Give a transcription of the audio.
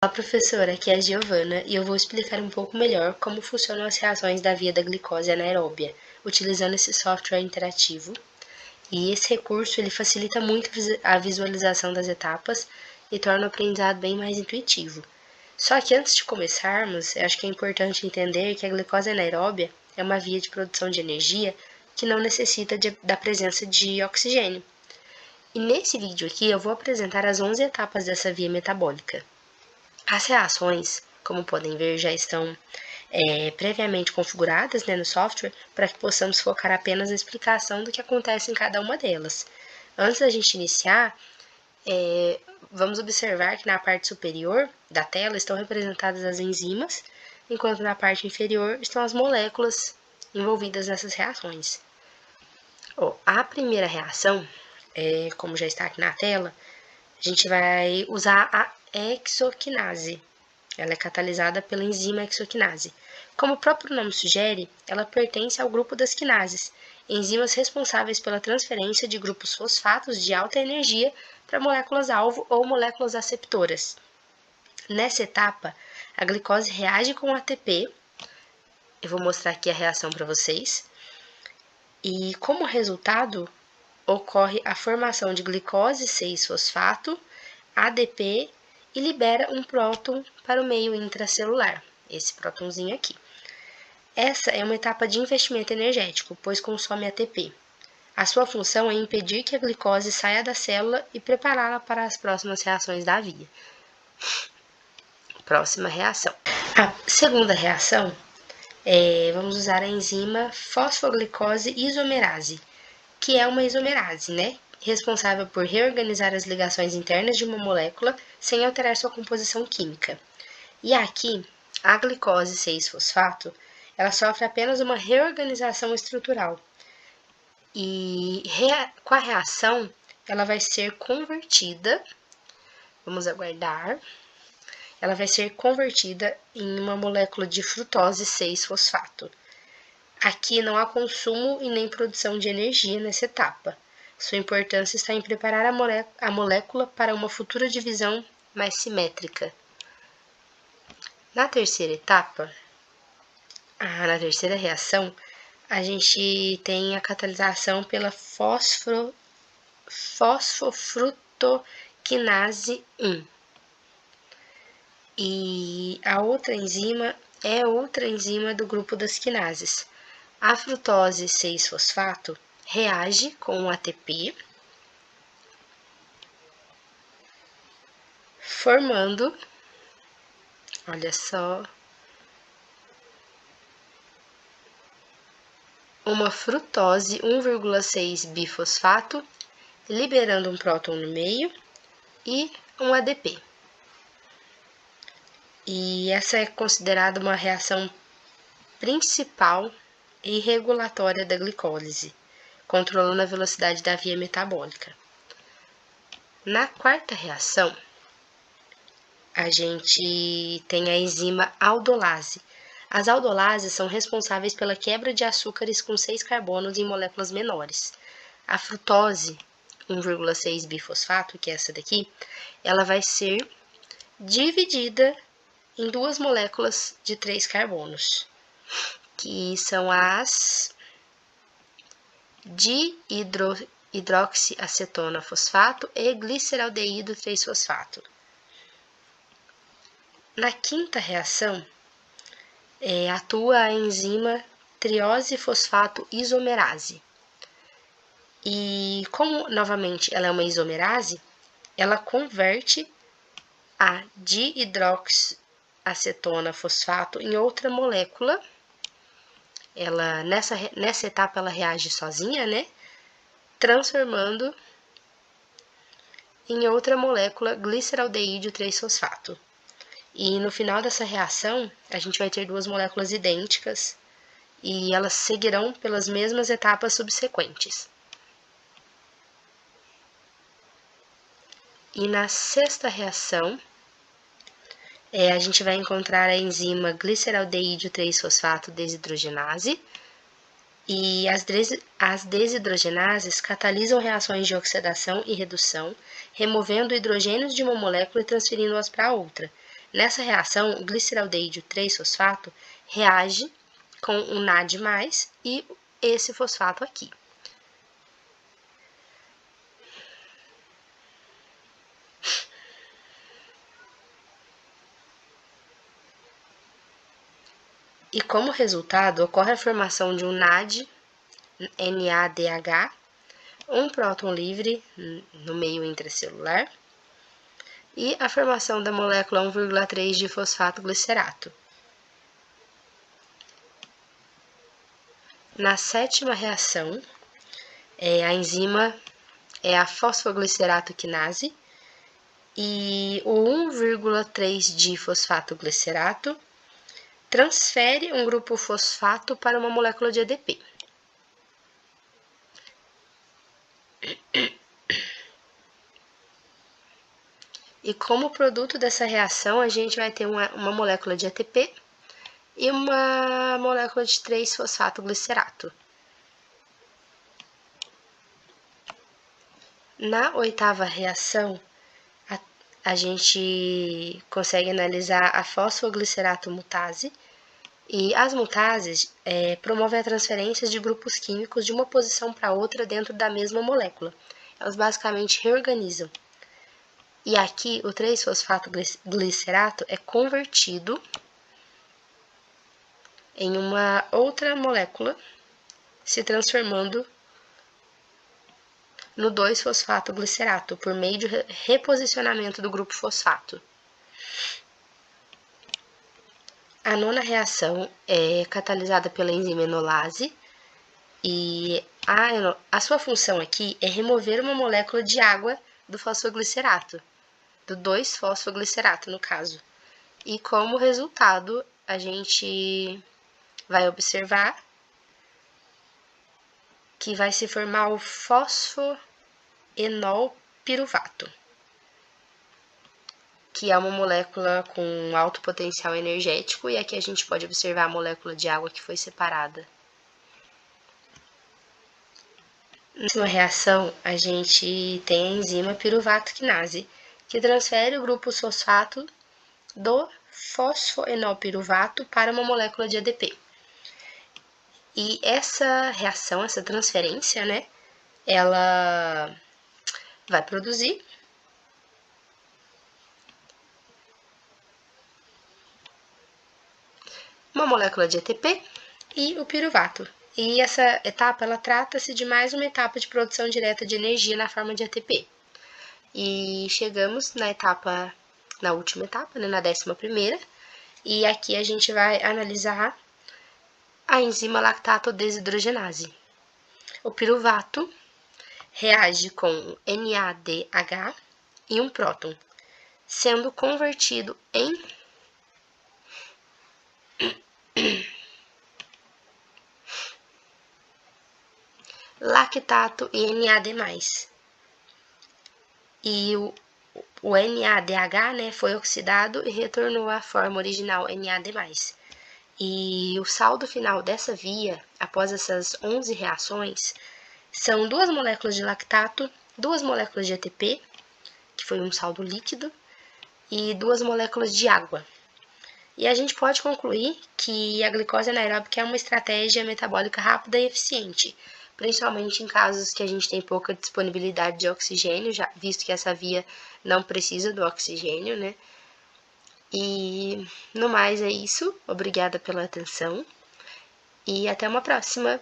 Olá, professora, aqui é a Giovana e eu vou explicar um pouco melhor como funcionam as reações da via da glicose anaeróbia, utilizando esse software interativo. E esse recurso ele facilita muito a visualização das etapas e torna o aprendizado bem mais intuitivo. Só que antes de começarmos, eu acho que é importante entender que a glicose anaeróbia é uma via de produção de energia que não necessita da presença de oxigênio. E nesse vídeo aqui eu vou apresentar as 11 etapas dessa via metabólica. As reações, como podem ver, já estão previamente configuradas no software para que possamos focar apenas na explicação do que acontece em cada uma delas. Antes da gente iniciar, vamos observar que na parte superior da tela estão representadas as enzimas, enquanto na parte inferior estão as moléculas envolvidas nessas reações. A primeira reação, como já está aqui na tela, a gente vai usar a hexoquinase. Ela é catalisada pela enzima hexoquinase. Como o próprio nome sugere, ela pertence ao grupo das quinases, enzimas responsáveis pela transferência de grupos fosfatos de alta energia para moléculas-alvo ou moléculas aceptoras. Nessa etapa, a glicose reage com o ATP. Eu vou mostrar aqui a reação para vocês. E como resultado, ocorre a formação de glicose 6-fosfato, ADP, e libera um próton para o meio intracelular, esse prótonzinho aqui. Essa é uma etapa de investimento energético, pois consome ATP. A sua função é impedir que a glicose saia da célula e prepará-la para as próximas reações da via. Próxima reação. A segunda reação, vamos usar a enzima fosfoglicose isomerase, que é uma isomerase, responsável por reorganizar as ligações internas de uma molécula sem alterar sua composição química. E aqui, a glicose 6-fosfato, ela sofre apenas uma reorganização estrutural. E com a reação, ela vai ser convertida, vamos aguardar, ela vai ser convertida em uma molécula de frutose 6-fosfato. Aqui não há consumo e nem produção de energia nessa etapa. Sua importância está em preparar a molécula para uma futura divisão mais simétrica. Na terceira etapa, na terceira reação, a gente tem a catalisação pela fosfofrutoquinase 1. E a outra enzima é outra enzima do grupo das quinases. A frutose 6-fosfato reage com o ATP, formando, olha só, uma frutose 1,6-bifosfato, liberando um próton no meio e um ADP. E essa é considerada uma reação principal e regulatória da glicólise, controlando a velocidade da via metabólica. Na quarta reação, a gente tem a enzima aldolase. As aldolases são responsáveis pela quebra de açúcares com 6 carbonos em moléculas menores. A frutose 1,6-bifosfato, que é essa daqui, ela vai ser dividida em 2 moléculas de 3 carbonos, que são as dihidroxiacetona fosfato e gliceraldeído 3-fosfato. Na quinta reação, atua a enzima triose-fosfato isomerase. E como, novamente, ela é uma isomerase, ela converte a dihidroxiacetona fosfato em outra molécula. Ela, nessa etapa, ela reage sozinha, transformando em outra molécula gliceraldeído 3-fosfato. E no final dessa reação, a gente vai ter 2 moléculas idênticas e elas seguirão pelas mesmas etapas subsequentes. E na sexta reação, a gente vai encontrar a enzima gliceraldeído 3-fosfato desidrogenase. E as desidrogenases catalisam reações de oxidação e redução, removendo hidrogênios de uma molécula e transferindo-as para outra. Nessa reação, o gliceraldeído 3-fosfato reage com o NAD+, e esse fosfato aqui. E como resultado, ocorre a formação de um NAD, NADH, um próton livre no meio intracelular, e a formação da molécula 1,3 de fosfato glicerato. Na sétima reação, a enzima é a fosfoglicerato quinase, e o 1,3 de fosfato glicerato transfere um grupo fosfato para uma molécula de ADP. E como produto dessa reação, a gente vai ter uma molécula de ATP e uma molécula de 3-fosfato glicerato. Na oitava reação, a gente consegue analisar a fosfoglicerato mutase, e as mutases promovem a transferência de grupos químicos de uma posição para outra dentro da mesma molécula. Elas basicamente reorganizam. E aqui o 3-fosfato glicerato é convertido em uma outra molécula, se transformando no 2-fosfato glicerato, por meio de reposicionamento do grupo fosfato. A nona reação é catalisada pela enzima enolase, e a sua função aqui é remover uma molécula de água do fosfoglicerato, do 2-fosfoglicerato no caso. E como resultado, a gente vai observar que vai se formar o fosfoenolpiruvato, que é uma molécula com alto potencial energético, e aqui a gente pode observar a molécula de água que foi separada. Na reação, a gente tem a enzima piruvato quinase, que transfere o grupo fosfato do fosfoenolpiruvato para uma molécula de ADP. E essa reação, essa transferência, ela vai produzir uma molécula de ATP e o piruvato. E essa etapa, ela trata-se de mais uma etapa de produção direta de energia na forma de ATP. E chegamos na última etapa, na 11ª, e aqui a gente vai analisar a enzima lactato desidrogenase. O piruvato reage com NADH e um próton, sendo convertido em lactato e NAD+. E o NADH, foi oxidado e retornou à forma original NAD+. E o saldo final dessa via, após essas 11 reações, são 2 moléculas de lactato, 2 moléculas de ATP, que foi um saldo líquido, e 2 moléculas de água. E a gente pode concluir que a glicose anaeróbica é uma estratégia metabólica rápida e eficiente, principalmente em casos que a gente tem pouca disponibilidade de oxigênio, já visto que essa via não precisa do oxigênio, E no mais é isso. Obrigada pela atenção e até uma próxima.